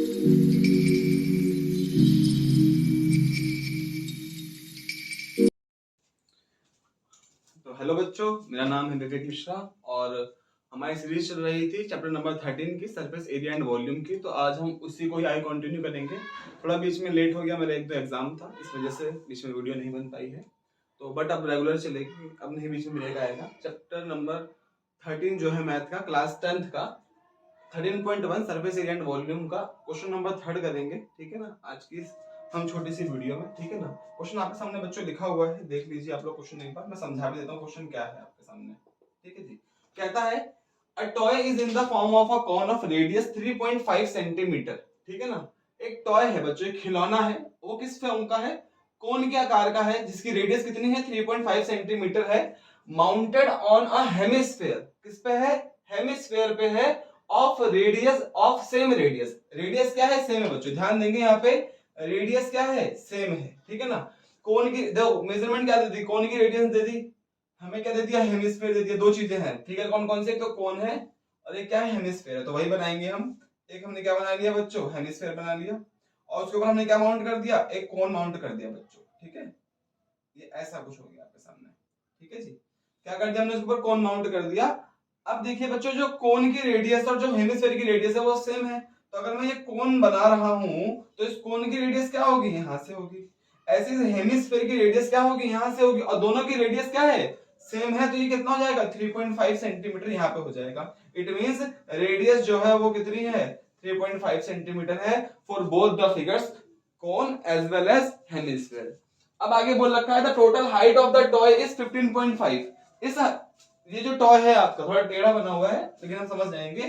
तो हेलो बच्चों, मेरा नाम है विवेक मिश्रा और हमारी सीरीज चल रही थी चैप्टर नंबर 13 की सरफेस एरिया एंड वॉल्यूम की। तो आज हम उसी को ही आगे कंटिन्यू करेंगे। थोड़ा बीच में लेट हो गया, मेरा एक दो एग्जाम था, इस वजह से बीच में वीडियो नहीं बन पाई है। तो बट अब रेगुलर चलेगी, अब नहीं बीच में ब्रेक आएगा। चैप्टर नंबर 13 जो है मैथ का, क्लास 10th का 13.1 सरफेस एरिया एंड वॉल्यूम का क्वेश्चन नंबर 3 करेंगे। ठीक है ना, आज की हम छोटी सी वीडियो में। ठीक है ना, क्वेश्चन आपके सामने बच्चों लिखा हुआ है, देख लीजिए आप लोग क्वेश्चन एक बार, मैं समझा भी देता हूँ क्वेश्चन क्या है आपके सामने। ठीक है जी, कहता है a toy is in the form of a cone of radius 3.5 centimetre. ठीक है ना, एक टॉय है बच्चों, एक खिलौना है, वो किस फॉर्म का है, कौन के आकार का है, जिसकी रेडियस कितनी है 3.5 सेंटीमीटर है, माउंटेड ऑन अ हेमिस्फेयर। किस पे है, हेमिस्फेयर पे है, of radius of same radius. Radius क्या है, सेम है बच्चों, ध्यान देंगे यहाँ पे, रेडियस क्या है, सेम है। ठीक है ना, कोन की देखो मेजरमेंट क्या दे दी, कोन की रेडियस दे दी, हमें क्या दे दिया, हेमिस्फीयर दे दिया। दो चीजें हैं, ठीक है, कौन कौन से, तो कोन है और एक क्या है, हेमिस्फीयर है। तो वही बनाएंगे हम। एक हमने क्या बना लिया बच्चों, हेमिस्फीयर बना लिया, और उसके ऊपर हमने क्या माउंट कर दिया, एक कोन माउंट कर दिया बच्चों। ठीक है, ये ऐसा कुछ हो गया आपके सामने। ठीक है जी, क्या कर दिया हमने, उसके ऊपर कोन माउंट कर दिया। अब देखिए बच्चों, जो कोन की रेडियस और जो हेमिस्फीयर की रेडियस है वो सेम है। तो अगर मैं ये कोन बना रहा हूं तो इस कोन की रेडियस क्या होगी, यहां से होगी। ऐसे ही हेमिस्फीयर की रेडियस क्या होगी, यहां से होगी, और दोनों की रेडियस क्या है, सेम है। तो ये कितना हो जाएगा, 3.5 सेंटीमीटर यहाँ पे हो जाएगा। इट मींस रेडियस जो है वो कितनी है, 3.5 सेंटीमीटर है for both the figures, cone as well as hemisphere. अब आगे बोल रखा है the total height of the toy is 15.5। इस ये जो टॉय है आपका थोड़ा टेढ़ा बना हुआ है, लेकिन हम समझ जाएंगे।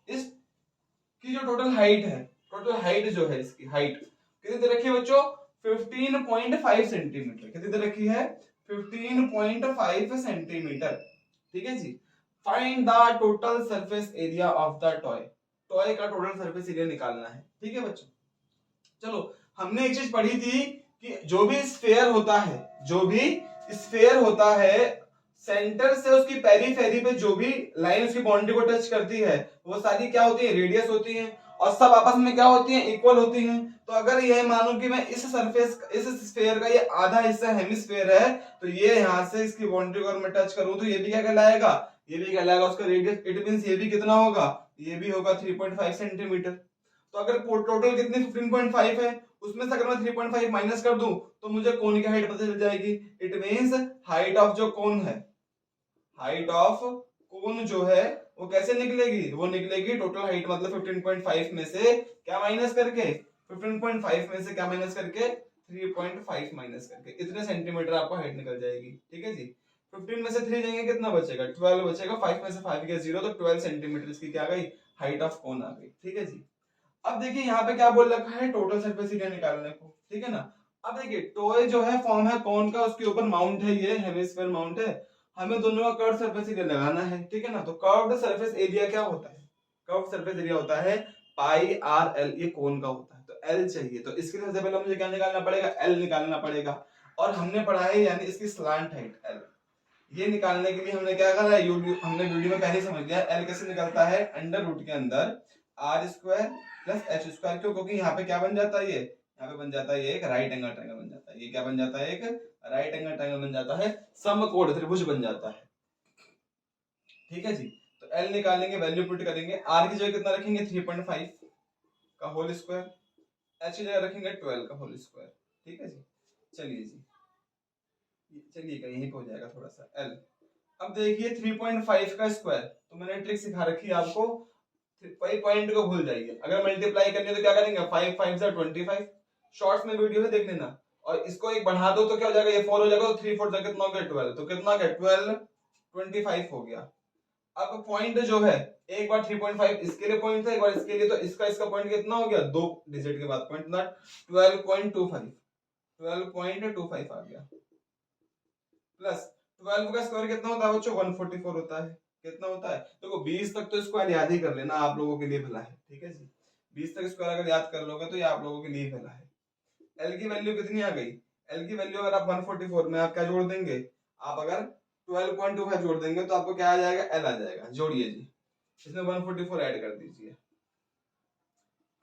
इसकी जो टोटल हाइट है, टोटल हाइट जो है, इसकी हाइट कितनी दे रखी है बच्चों, 15.5 सेंटीमीटर। कितनी दे रखी है, 15.5 सेंटीमीटर। ठीक है जी, find the total surface area of the toy. Toy का टोटल सरफेस एरिया निकालना है। ठीक है बच्चों, चलो हमने एक चीज पढ़ी थी कि जो भी स्फेयर होता है, जो भी स्फेयर होता है, सेंटर से उसकी पेरीफेरी पे जो भी लाइन उसकी बाउंड्री को टच करती है, वो सारी क्या होती है, रेडियस होती है, और सब आपस में क्या होती है, इक्वल होती हैं। तो अगर यह मानो कि मैं इस सरफेस, इस स्फेयर का ये आधा हिस्सा हेमिस्फेयर है, तो ये यहां से इसकी बाउंड्री को मैं टच करूं तो ये भी क्या कहलाएगा, ये भी कहलाएगा उसका रेडियस। इट मींस ये भी कितना होगा, ये भी होगा 3.5 सेंटीमीटर। तो अगर टोटल कितनी 15.5 है, उसमें से अगर मैं 3.5 माइनस कर दूं तो मुझे कोन की हाइट पता चल जाएगी। इट मींस हाइट ऑफ जो कोन है, हाइट ऑफ कोन जो है वो कैसे निकलेगी, वो निकलेगी टोटल हाइट मतलब 15.5 में से क्या माइनस करके, 15.5 में से क्या माइनस करके, 3.5 माइनस करके, इतने सेंटीमीटर आपको हाइट निकल जाएगी। ठीक है जी, 15 में से 3 जाएंगे कितना बचेगा, 12 बचेगा, 5 में से 5 गया 0, तो 12 सेंटीमीटर इसकी क्या गई, हाइट ऑफ कोन आ गई। ठीक है जी, अब देखिए यहाँ पे क्या बोल रखा है, टोटल सरफेस एरिया निकालने को। ठीक है ना, अब देखिए टॉय जो है फॉर्म है कौन का, उसके ऊपर माउंट है, ये हेमिस्फीयर माउंट है, हमें दोनों का कर्व सरफेस एरिया लगाना है। ठीक है ना, तो कर्व्ड सरफेस एरिया क्या होता है, कर्व्ड सरफेस एरिया होता है पाई आर एल, ये कोन का होता है, तो एल चाहिए। तो इसके लिए सबसे पहले मुझे क्या निकालना पड़ेगा, एल निकालना पड़ेगा। और हमने पढ़ा है यानी इसकी स्लांट हाइट एल, ये निकालने के लिए हमने क्या करा है, हमने वीडियो में पहले समझ लिया। एल कैसे निकलता है, अंडर रूट के अंदर r square plus h square. क्यों, क्योंकि यहाँ पे क्या बन जाता है, ये यहाँ पे बन जाता है ये एक राइट एंगल ट्रायंगल बन जाता है। ये क्या बन जाता है, एक राइट एंगल ट्रायंगल बन जाता है, समकोण त्रिभुज बन जाता है। ठीक है जी, तो एल निकालेंगे, वैल्यू पुट करेंगे, आर की जगह कितना रखेंगे 3.5 का होल स्क्वायर, एच की जगह रखेंगे 12 का होल स्क्वायर। ठीक है जी, चलिए जी, चलिए यहीं पे हो जाएगा थोड़ा सा एल। अब देखिए 3.5 का स्क्वायर, तो मैंने ट्रिक सिखा रखी है आपको, पॉइंट को भूल जाइए। अगर मल्टीप्लाई करनी तो क्या करेंगे, 5 5 से 25, शॉर्ट्स में वीडियो है देख लेना। और इसको एक बढ़ा दो तो क्या हो जाएगा, ये 4 हो जाएगा, तो 3 4 जा कितना हो गया 12, तो कितना गया 12 25 हो गया। अब पॉइंट जो है, एक बार 3.5 इसके लिए पॉइंट था, एक बार इसके लिए, तो इसका पॉइंट कितना हो गया, दो डिजिट के बाद पॉइंट, ना 12.25 12.25 आ गया, प्लस 12 का स्क्वायर कितना होता है बच्चों, 144 होता है। कितना होता है, देखो 20 तक तो स्क्वायर याद ही कर लेना, आप लोगों के लिए भला है। ठीक है जी, 20 तक स्क्वायर अगर याद कर लोगे तो ये आप लोगों के लिए भला है। एल की वैल्यू कितनी आ गई, एल की वैल्यू अगर आप 144 में आप क्या जोड़ देंगे, आप अगर 12.25 जोड़ देंगे तो आपको क्या आ जाएगा, एल आ जाएगा। जोड़िए जी, इसमें 144 ऐड कर दीजिए,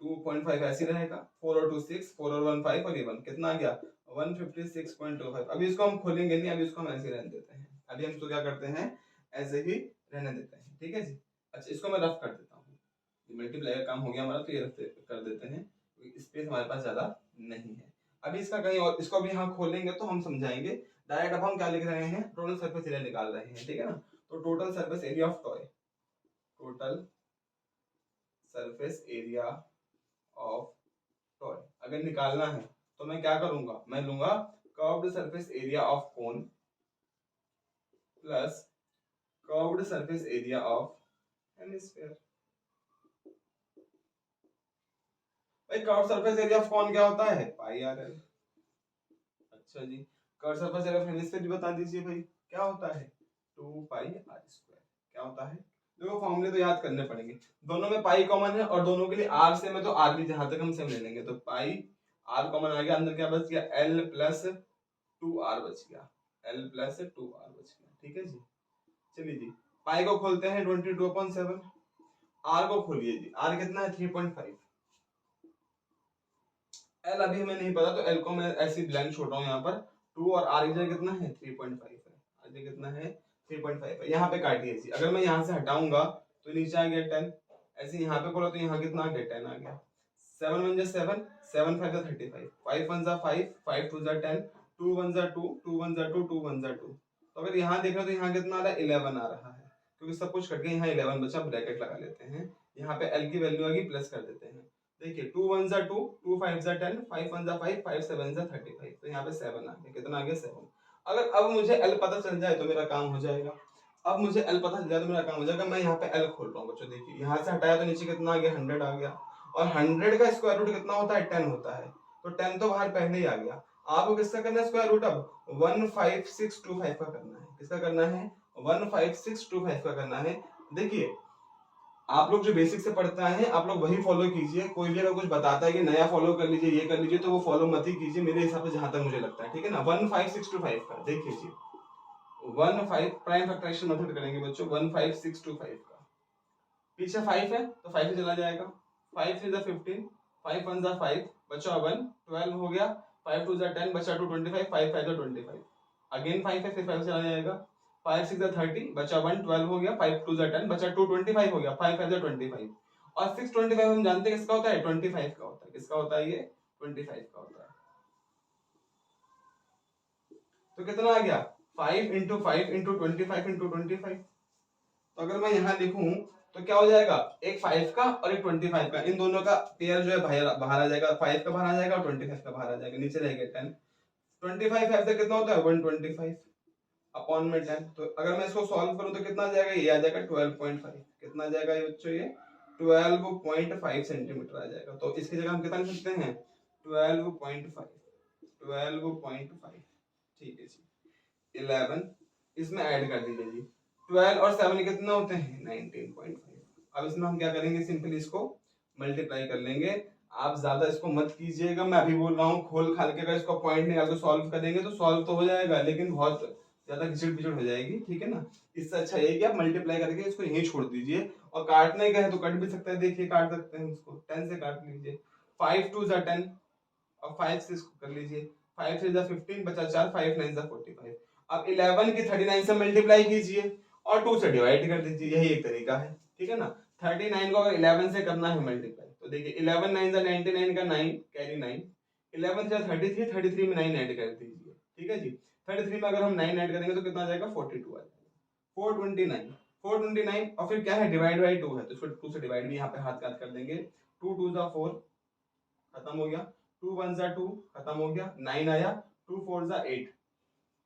2.5 ऐसे रहेगा, 4 और 2 6, 4 और 1 5 और ये 1 कितना आ गया 156.25। अभी इसको हम खोलेंगे नहीं, अभी इसको हम ऐसे रहने देते हैं, अभी हम इसको क्या करते हैं ऐसे ही रहने देते हैं, ठीक है जी। अच्छा इसको मैं रफ कर देता हूँ, मल्टीप्लाई का काम हो गया हमारा, तो ये रफ कर देते हैं, स्पेस हमारे पास ज्यादा नहीं है। अभी इसका कहीं और, इसको अभी यहाँ खोलेंगे तो हम समझाएंगे। डायरेक्ट अब हम क्या लिख रहे हैं, टोटल सरफेस एरिया निकाल रहे हैं, ठीक है ना। तो total surface area of toy, total surface area of toy अगर निकालना है तो मैं क्या करूंगा, मैं लूंगा curved surface area of cone plus curved surface area of hemisphere. भाई curved surface area of cone क्या होता है, पाई आर एल। अच्छा जी, curved surface area of hemisphere भी बता दीजिए भाई, क्या होता है 2 पाई आर स्क्वायर। क्या होता है, देखो फॉर्मूले तो याद करने पड़ेंगे, दोनों में पाई कॉमन है और दोनों के लिए आर सेम है, तो आर भी जहां तक हम सेम ले लेंगे, तो पाई आर कॉमन आ गया, अंदर क्या बच गया एल प्लस 2r बच गया, l प्लस 2r बच गया, ठीक है जी। चलिए जी, पाई को खोलते हैं 22/7, r को खोलिए जी, r कितना है 3.5, l अभी हमें नहीं पता तो l को मैं ऐसे ब्लैंक छोड़ रहा हूँ यहाँ पर, 2 और r की जगह कितना है 3.5 है, r कितना है 3.5 है। यहाँ पे काटिए जी, अगर मैं यहाँ से हटाऊंगा तो नीचे आ गया 10, ऐसे यहाँ पे खोला तो यहाँ कितना आ गया 10 आ गया, 7 1 7, 7 5 35, 5 1 5, 5 2 10, 2 1 2, 2 1 2, 2 1 2। तो अगर यहाँ देख रहे हो तो यहाँ कितना आ रहा है 11 आ रहा है, क्योंकि सब कुछ कट गया, यहाँ 11 बचा, ब्रैकेट लगा लेते हैं, यहाँ पे l की वैल्यू आ गई प्लस कर देते हैं। देखिए 2 1 2, 2 5 10, 5 1 5, 5 7 35, तो यहाँ पे 7 आ गया, कितना आ गया 7। अगर अब मुझे l पता चल जाए तो मेरा काम हो जाएगा, अब मुझे l पता चल जाए तो मेरा काम हो जाएगा। मैं यहाँ पे l खोल रहा हूँ बच्चों, देखिए यहाँ से हटाया तो नीचे कितना आ गया 100 आ गया, और 100 का स्क्वायर रूट कितना होता है 10 होता है, तो 10 तो बाहर पहले ही आ गया। आपको किसका करना है स्क्वायर रूट, अब 15625 का करना है, किसका करना है 15625 का करना है। देखिए आप लोग जो बेसिक से पढ़ता है आप लोग वही फॉलो कीजिए, कोई भी अगर कुछ बताता है कि नया फॉलो कर लीजिए ये कर लीजिए तो वो फॉलो मत ही कीजिए, मेरे हिसाब से जहां तक मुझे लगता है, ठीक है ना। 15625 का देखिए जी, 15 प्राइम फैक्टराइजेशन मेथड करेंगे बच्चों, 15625 का पीछे 5 है तो 5 से चला जाएगा, 5 3 15, 5 1 5 बचा 1, 12 हो गया, 5 2 10 बचा 2 25, 5 5 25, अगेन 5 है फिर 5 चला जाएगा, 5 6 30 बचा 1, 12 हो गया, 5 2 10 बचा 2 25 हो गया, 5 5 25, और 6 25 हम जानते हैं किसका होता है 25 का होता है, किसका होता है ये 25 का होता है। तो कितना आ गया 5 into 5 into 25 into 25। तो अगर मैं यहाँ लिखूं तो क्या हो जाएगा, एक 5 का और एक 25 का, इन दोनों का पेयर जो है बाहर आ जाएगा, 5 का बाहर आ जाएगा और 25 का बाहर आ जाएगा, नीचे रहेगा 10। 25 5 से कितना होता है 125 अपॉन में 10। तो अगर मैं इसको सॉल्व करूं तो कितना आ जाएगा, ये आ जाएगा 12.5, कितना आ जाएगा ये बच्चों, ये 12.5 सेंटीमीटर आ जाएगा। तो इसकी जगह हम कितना लिख सकते हैं 12.5, 12.5, ठीक है जी। 11 इसमें ऐड कर दीजिए जी, 12 और 7 कितना होते हैं 19.5। अब इसमें हम क्या करेंगे, सिंपली इसको मल्टीप्लाई कर लेंगे। आप ज्यादा इसको मत कीजिएगा, मैं अभी बोल रहा हूँ, खोल खाल के अगर इसको पॉइंट निकाल के सॉल्व करेंगे तो सॉल्व तो हो जाएगा, लेकिन बहुत ज्यादा घिचड़ पिचड़ हो जाएगी, ठीक है ना। इससे अच्छा ये कि आप मल्टीप्लाई करके इसको यहीं छोड़ दीजिए, और काटने का है तो कट भी सकता है, देखिए काट सकते हैं उसको, 10 से काट लीजिए, 5 2 10 और 5 से इसको कर लीजिए, 5 3 15 बचा 4, 5 9 45। अब 11 की 39 से मल्टीप्लाई कीजिए और 2 से डिवाइड कर दीजिए, यही एक तरीका है, ठीक है ना। 39 को अगर 11 से करना है मल्टीप्लाई तो देखिए 11 9 99 का 9 कैरी 9, 11 से 33, 33 में 9 ऐड कर दीजिए, ठीक है जी। 33 में अगर हम 9 ऐड करेंगे तो कितना आ जाएगा 42 आ जाएगा, 429, 429 और फिर क्या है डिवाइड बाई 2 है तो इसको 2 से डिवाइड भी यहाँ पे हाथ कर देंगे, 2 2 4 खत्म हो गया, 2 1 2 खत्म हो गया, 9 आया, 2 4 8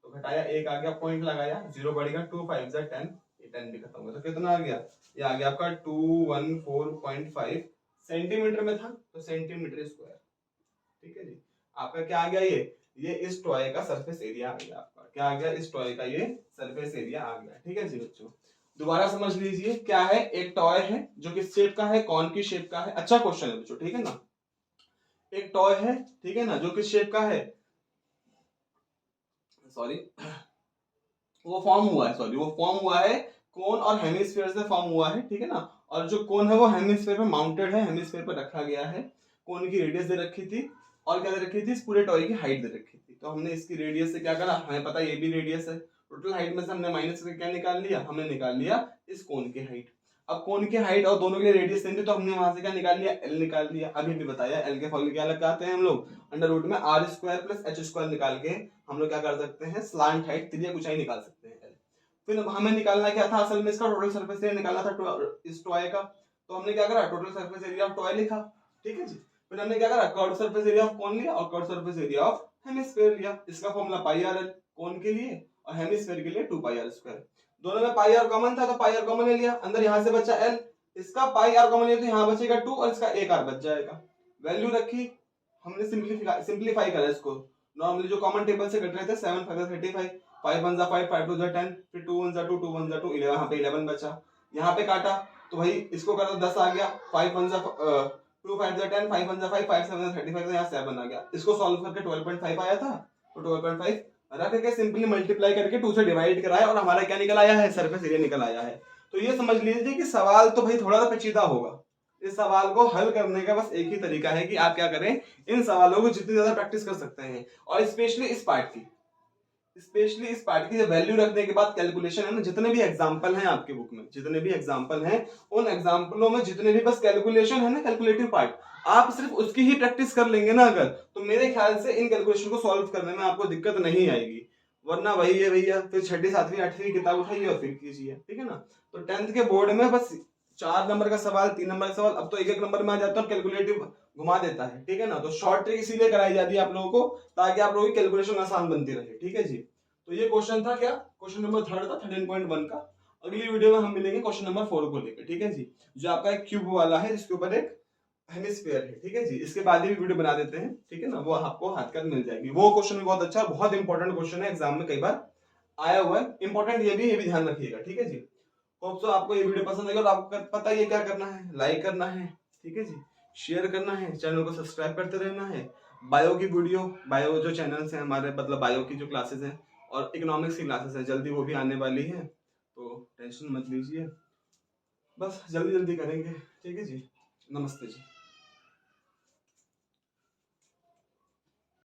तो घटाया 1 आ गया, पॉइंट लगाया 0 बढ़ गया, 2 5 10, ये 10 भी खत्म हो गया, तो कितना आ गया, ये आ गया आपका 214.5 सेंटीमीटर में था तो सेंटीमीटर स्क्वायर, ठीक है जी। आपका क्या आ गया, ये इस टॉय का सरफेस एरिया आ गया, आपका क्या आ गया, इस टॉय का ये सरफेस एरिया आ गया, ठीक है जी बच्चों। दोबारा समझ लीजिए क्या है, एक टॉय है जो किस शेप का है, कौन की शेप का है, अच्छा क्वेश्चन है बच्चों, ठीक है ना। एक टॉय है, ठीक है ना, जो किस शेप का है, सॉरी वो फॉर्म हुआ है, सॉरी वो फॉर्म हुआ है कोन और हेमिस्फीयर से फॉर्म हुआ है, ठीक है ना। और जो कोन है वो हेमिस्फीयर पे माउंटेड है, हेमिस्फीयर पे रखा गया है। कोन की रेडियस दे रखी थी और क्या दे रखी थी, इस पूरे टॉय की हाइट दे रखी थी। तो हमने इसकी रेडियस से क्या करा, हमें पता ये भी रेडियस है, टोटल हाइट में से हमने माइनस करके क्या निकाल लिया, हमने निकाल लिया इस कोन की हाइट। अब कोन की हाइट और दोनों के रेडियस सेम थी तो हमने वहां से क्या निकाल लिया, एल निकाल लिया। अभी भी बताया एल के फॉर्मूले क्या लगाते हैं हम लोग, अंडर रूट में r square plus h square निकाल के हम लोग क्या कर सकते हैं, स्लांट हाइट त्रिज्या ऊंचाई निकाल सकते हैं। फिर हमें निकालना क्या था, असल में इसका टोटल सरफेस एरिया निकालना था इस टॉय का। तो हमने क्या करा, total surface area of toy लिखा, ठीक है जी। फिर हमने क्या करा, कर्व सरफेस एरिया ऑफ कोन लिया और curve surface area of hemisphere लिया। इसका फॉर्मूला पाई आर एल कोन के लिए और हेमिस्फीयर के लिए 2 पाई आर स्क्वायर। दोनों में पाई आर कॉमन था तो पाई आर कॉमन ले लिया, अंदर यहां से बचा एल, इसका पाई आर कॉमन लिया तो यहां बचेगा 2 और इसका 1 आर बच जाएगा। वैल्यू रखी, हमने सिंपलीफाई करा इसको। नॉर्मली जो कॉमन टेबल से कट रहे थे 7 5 35, 5 1 5, 5 2 10, फिर 2 1 2, 2 1 2, 11, यहाँ पे 11 बचा। यहाँ पे काटा तो भाई इसको करा तो 10 आ गया, 5 1 2 5 10, 5 1 5, 5 7 35, तो यहाँ 7 आ गया। इसको सॉल्व करके 12.5 आया था, तो 12.5 रख के सिंपली मल्टीप्लाई करके 2 से डिवाइड कराया और हमारा क्या निकल आया है, सरफेस एरिया निकल आया है। तो ये समझ लीजिए कि सवाल तो भाई थोड़ा सा पेचीदा होगा। इस सवाल को हल करने का बस एक ही तरीका है कि आप क्या करें, इन सवालों को जितनी ज्यादा प्रैक्टिस कर सकते हैं और स्पेशली इस पार्ट की वैल्यू रखने के बाद कैलकुलेशन है ना, जितने भी एग्जांपल हैं आपके बुक में, जितने भी एग्जांपल हैं उन एग्जांपलों में जितने भी बस कैलकुलेशन है ना, कैलकुलेटिव पार्ट, आप सिर्फ उसकी ही प्रैक्टिस कर लेंगे ना अगर, तो मेरे ख्याल से इन कैलकुलेशन को सॉल्व करने में आपको दिक्कत नहीं आएगी। वरना वही है भैया, फिर 6ठी 7वीं 8वीं किताब उठाइए और फिर कीजिए, ठीक है ना। तो 10th के बोर्ड में बस 4 नंबर का सवाल, 3 नंबर का सवाल, अब तो 1 नंबर में आ जाता है, कैलकुलेटिव घुमा देता है, ठीक है ना। तो शॉर्ट ट्रिक इसीलिए कराई जाती है आप लोगों को ताकि आप लोगों की कैलकुलेशन आसान बनती रहे, ठीक है जी। तो ये क्वेश्चन था क्या, क्वेश्चन नंबर 3 था 13.1 का। अगली वीडियो में हम मिलेंगे क्वेश्चन नंबर 4 को लेकर, ठीक है जी, जो आपका एक क्यूब वाला है जिसके ऊपर एक हेमिस्फीयर है, ठीक है जी। इसके बाद भी वीडियो बना देते हैं, ठीक है ना, वो आपको हाथ कर मिल जाएगी। वो क्वेश्चन भी बहुत अच्छा, बहुत इंपॉर्टेंट क्वेश्चन है, एग्जाम में कई बार आया हुआ है, इंपॉर्टेंट ये भी ध्यान रखिएगा, ठीक है जी। होप सो आपको ये वीडियो पसंद आएगा और आपको पता है ये क्या करना है, लाइक करना है, ठीक है जी, शेयर करना है, चैनल को सब्सक्राइब करते रहना है। बायो की वीडियो, बायो जो चैनल्स हैं हमारे, मतलब बायो की जो क्लासेस हैं और इकोनॉमिक्स की क्लासेस हैं, जल्दी वो भी आने वाली हैं, तो टेंशन मत लीजिए, बस जल्दी जल्दी करेंगे, ठीक है जी। नमस्ते जी।